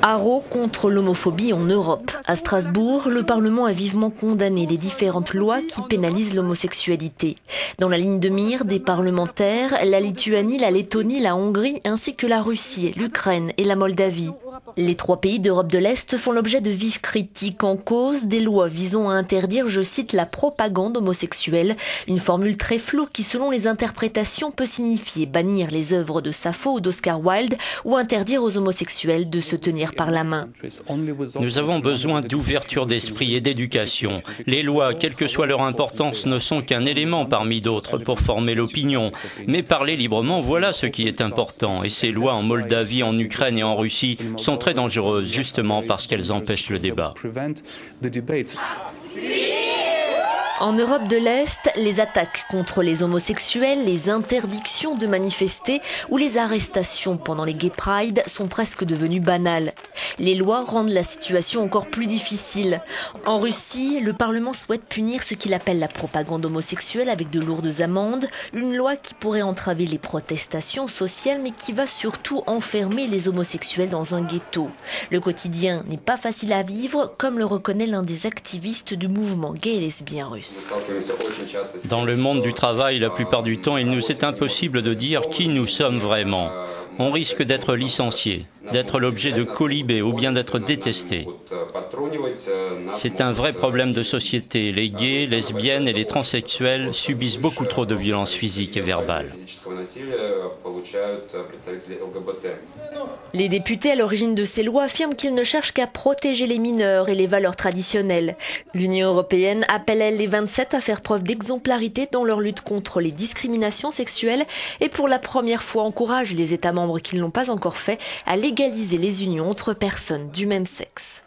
Haro contre l'homophobie en Europe. À Strasbourg, le Parlement a vivement condamné les différentes lois qui pénalisent l'homosexualité. Dans la ligne de mire des parlementaires, la Lituanie, la Lettonie, la Hongrie ainsi que la Russie, l'Ukraine et la Moldavie. Les 3 pays d'Europe de l'Est font l'objet de vives critiques en cause des lois visant à interdire, je cite, la propagande homosexuelle, une formule très floue qui, selon les interprétations, peut signifier bannir les œuvres de Sappho ou d'Oscar Wilde ou interdire aux homosexuels de se tenir par la main. Nous avons besoin d'ouverture d'esprit et d'éducation. Les lois, quelle que soit leur importance, ne sont qu'un élément parmi d'autres pour former l'opinion. Mais parler librement, voilà ce qui est important. Et ces lois en Moldavie, en Ukraine et en Russie sont très dangereuses justement parce qu'elles empêchent le débat. En Europe de l'Est, les attaques contre les homosexuels, les interdictions de manifester ou les arrestations pendant les Gay Pride sont presque devenues banales. Les lois rendent la situation encore plus difficile. En Russie, le Parlement souhaite punir ce qu'il appelle la propagande homosexuelle avec de lourdes amendes, une loi qui pourrait entraver les protestations sociales mais qui va surtout enfermer les homosexuels dans un ghetto. Le quotidien n'est pas facile à vivre, comme le reconnaît l'un des activistes du mouvement gay et lesbien russe. Dans le monde du travail, la plupart du temps, il nous est impossible de dire qui nous sommes vraiment. On risque d'être licencié, d'être l'objet de colibés ou bien d'être détesté. C'est un vrai problème de société. Les gays, lesbiennes et les transsexuels subissent beaucoup trop de violences physiques et verbales. Les députés à l'origine de ces lois affirment qu'ils ne cherchent qu'à protéger les mineurs et les valeurs traditionnelles. L'Union européenne appelle, elle, les 27 à faire preuve d'exemplarité dans leur lutte contre les discriminations sexuelles et pour la première fois encourage les États membres qui ne l'ont pas encore fait à légaliser les unions entre personnes du même sexe.